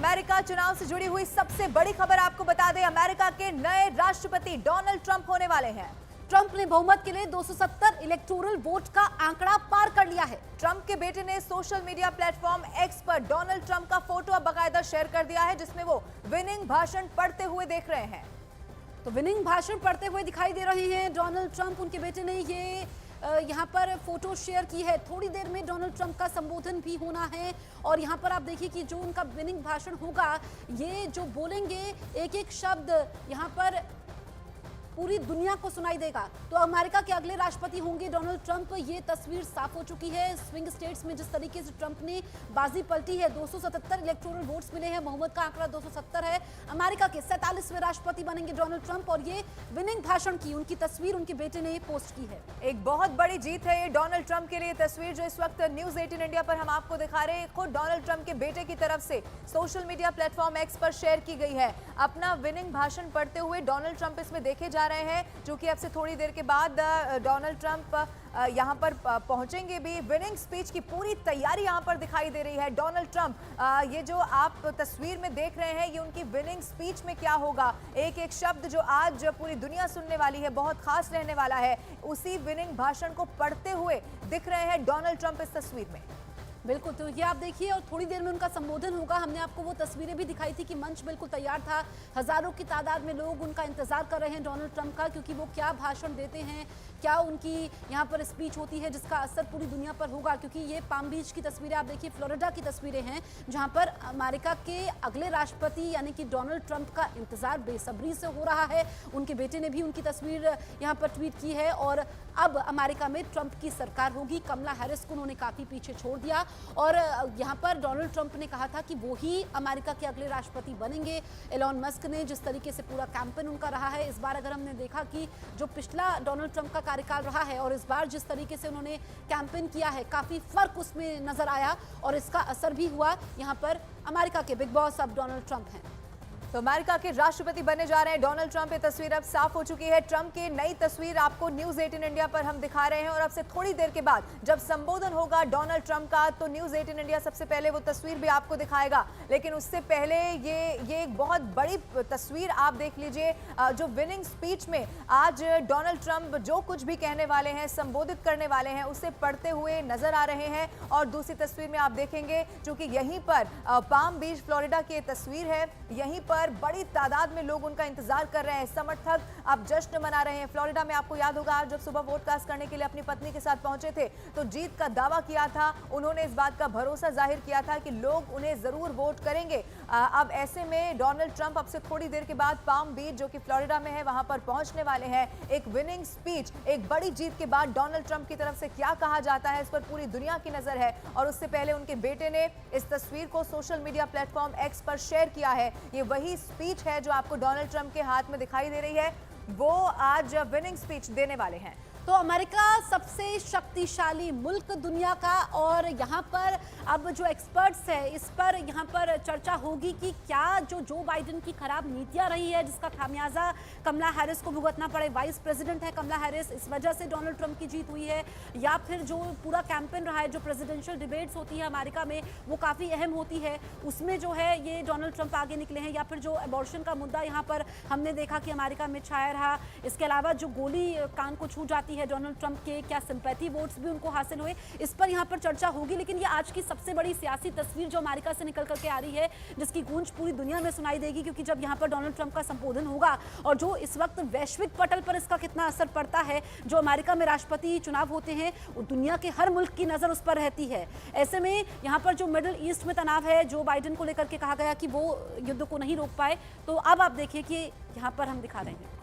America चुनाव से जुड़ी हुई सबसे बड़ी खबर आपको बता दें, अमेरिका के नए राष्ट्रपति डोनाल्ड ट्रंप होने वाले हैं। ट्रंप ने बहुमत के लिए 270 इलेक्टोरल वोट का आंकड़ा पार कर लिया है। ट्रंप के बेटे ने सोशल मीडिया प्लेटफॉर्म एक्स पर डोनाल्ड ट्रंप का फोटो अब बाकायदा शेयर कर दिया है, जिसमें वो विनिंग भाषण पढ़ते हुए देख रहे हैं। तो विनिंग भाषण पढ़ते हुए दिखाई दे रहे हैं डोनाल्ड ट्रंप। उनके बेटे ने ये यहाँ पर फोटो शेयर की है। थोड़ी देर में डोनाल्ड ट्रंप का संबोधन भी होना है और यहाँ पर आप देखिए कि जो उनका विनिंग भाषण होगा, ये जो बोलेंगे एक एक शब्द यहाँ पर पूरी दुनिया को सुनाई देगा। तो अमेरिका के अगले राष्ट्रपति होंगे डोनाल्ड ट्रंप, ये तस्वीर साफ हो चुकी है। स्विंग स्टेट्स में जिस तरीके से ट्रंप ने बाजी पलटी है, 277 इलेक्टोरल वोट्स मिले हैं, बहुमत का आंकड़ा 270 है। अमेरिका के 47वें राष्ट्रपति बनेंगे डोनाल्ड ट्रंप और ये विनिंग भाषण की उनकी तस्वीर उनके बेटे ने पोस्ट की है। एक बहुत बड़ी जीत है ये डोनाल्ड ट्रंप के लिए। तस्वीर जो इस वक्त न्यूज 18 इंडिया पर हम आपको दिखा रहे हैं, खुद डोनाल्ड ट्रंप के बेटे की तरफ से सोशल मीडिया प्लेटफॉर्म एक्स पर शेयर की गई है। अपना विनिंग भाषण पढ़ते हुए डोनाल्ड ट्रंप इसमें देखे जा रहे हैं, जो कि अब से थोड़ी देर के बाद डोनाल्ड ट्रंप यहां पर पहुंचेंगे भी। विनिंग स्पीच की पूरी तैयारी यहां पर दिखाई दे रही है। डोनाल्ड ट्रंप, ये जो आप तस्वीर में देख रहे हैं, ये उनकी विनिंग स्पीच में क्या होगा, एक एक शब्द जो आज पूरी दुनिया सुनने वाली है, बहुत खास रहने वाला है, उसी विनिंग भाषण को पढ़ते हुए दिख रहे हैं डोनाल्ड ट्रंप इस तस्वीर में। बिल्कुल, तो ये आप देखिए और थोड़ी देर में उनका संबोधन होगा। हमने आपको वो तस्वीरें भी दिखाई थी कि मंच बिल्कुल तैयार था, हजारों की तादाद में लोग उनका इंतजार कर रहे हैं डोनाल्ड ट्रंप का, क्योंकि वो क्या भाषण देते हैं, क्या उनकी यहाँ पर स्पीच होती है जिसका असर पूरी दुनिया पर होगा। क्योंकि ये पाम बीच की तस्वीरें आप देखिए, फ्लोरिडा की तस्वीरें हैं, जहाँ पर अमेरिका के अगले राष्ट्रपति यानी कि डोनाल्ड ट्रंप का इंतजार बेसब्री से हो रहा है। उनके बेटे ने भी उनकी तस्वीर यहाँ पर ट्वीट की है और अब अमेरिका में ट्रंप की सरकार होगी। कमला हैरिस को उन्होंने काफी पीछे छोड़ दिया और यहाँ पर डोनाल्ड ट्रंप ने कहा था कि वो ही अमेरिका के अगले राष्ट्रपति बनेंगे। एलॉन मस्क ने जिस तरीके से पूरा कैंपेन उनका रहा है, इस बार अगर हमने देखा कि जो पिछला डोनाल्ड ट्रंप का कार्यकाल रहा है और इस बार जिस तरीके से उन्होंने कैंपेन किया है, काफी फर्क उसमें नजर आया और इसका असर भी हुआ। यहाँ पर अमेरिका के बिग बॉस अब डोनाल्ड ट्रंप हैं। तो अमेरिका के राष्ट्रपति बनने जा रहे हैं डोनाल्ड ट्रंप। ये तस्वीर अब साफ हो चुकी है। ट्रंप की नई तस्वीर आपको न्यूज 18 इंडिया पर हम दिखा रहे हैं और अब से थोड़ी देर के बाद जब संबोधन होगा डोनाल्ड ट्रंप का, तो न्यूज 18 इंडिया सबसे पहले वो तस्वीर भी आपको दिखाएगा। लेकिन उससे पहले ये एक बहुत बड़ी तस्वीर आप देख लीजिए, जो विनिंग स्पीच में आज डोनाल्ड ट्रंप जो कुछ भी कहने वाले हैं, संबोधित करने वाले हैं, उसे पढ़ते हुए नजर आ रहे हैं। और दूसरी तस्वीर में आप देखेंगे, चूंकि यहीं पर पाम बीच फ्लोरिडा की तस्वीर है, यहीं पर बड़ी तादाद में लोग उनका इंतजार कर रहे हैं, समर्थक अब जश्न मना रहे हैं। फ्लोरिडा में आपको याद होगा, आज जब सुबह वोट कास्ट करने के लिए अपनी पत्नी के साथ पहुंचे थे, तो जीत का दावा किया था उन्होंने, इस बात का भरोसा जाहिर किया था कि लोग उन्हें जरूर वोट करेंगे। अब ऐसे में डोनाल्ड ट्रंप अब से थोड़ी देर के बाद पाम बीच, जो कि फ्लोरिडा में है, वहां पर पहुंचने वाले हैं। एक विनिंग स्पीच, एक बड़ी जीत के बाद डोनाल्ड ट्रंप की तरफ से क्या कहा जाता है, इस पर पूरी दुनिया की नजर है। और उससे पहले उनके बेटे ने इस तस्वीर को सोशल मीडिया प्लेटफॉर्म एक्स पर शेयर किया है। ये वही स्पीच है जो आपको डोनाल्ड ट्रंप के हाथ में दिखाई दे रही है, वो आज विनिंग स्पीच देने वाले हैं। तो अमेरिका सबसे शक्तिशाली मुल्क दुनिया का, और यहाँ पर अब जो एक्सपर्ट्स है, इस पर यहाँ पर चर्चा होगी कि क्या जो बाइडेन की खराब नीतियाँ रही है, जिसका खामियाजा कमला हैरिस को भुगतना पड़े, वाइस प्रेसिडेंट है कमला हैरिस, इस वजह से डोनाल्ड ट्रंप की जीत हुई है, या फिर जो पूरा कैंपेन रहा है, जो प्रेसिडेंशियल डिबेट्स होती है अमेरिका में, वो काफ़ी अहम होती है, उसमें जो है ये डोनाल्ड ट्रंप आगे निकले हैं, या फिर जो अबॉर्शन का मुद्दा यहाँ पर हमने देखा कि अमेरिका में छाया रहा। इसके अलावा जो गोली कान को छू जाती है डोनाल्ड ट्रंप के, क्या सिंपैथी वोट्स भी उनको हासिल हुए, इस पर यहां पर चर्चा होगी। लेकिन ये आज की सबसे बड़ी सियासी तस्वीर जो अमेरिका से निकल करके आ रही है, जिसकी गूंज पूरी दुनिया में सुनाई देगी, क्योंकि जब यहां पर डोनाल्ड ट्रंप का संबोधन होगा और जो इस वक्त वैश्विक पटल पर इसका कितना असर पड़ता है, जो अमेरिका में राष्ट्रपति चुनाव होते हैं, दुनिया के हर मुल्क की नजर उस पर रहती है। ऐसे में यहाँ पर जो मिडिल ईस्ट में तनाव है, जो बाइडेन को लेकर के कहा गया कि वो युद्ध को नहीं रोक पाए, तो अब आप देखिए कि यहाँ पर हम दिखा रहे हैं।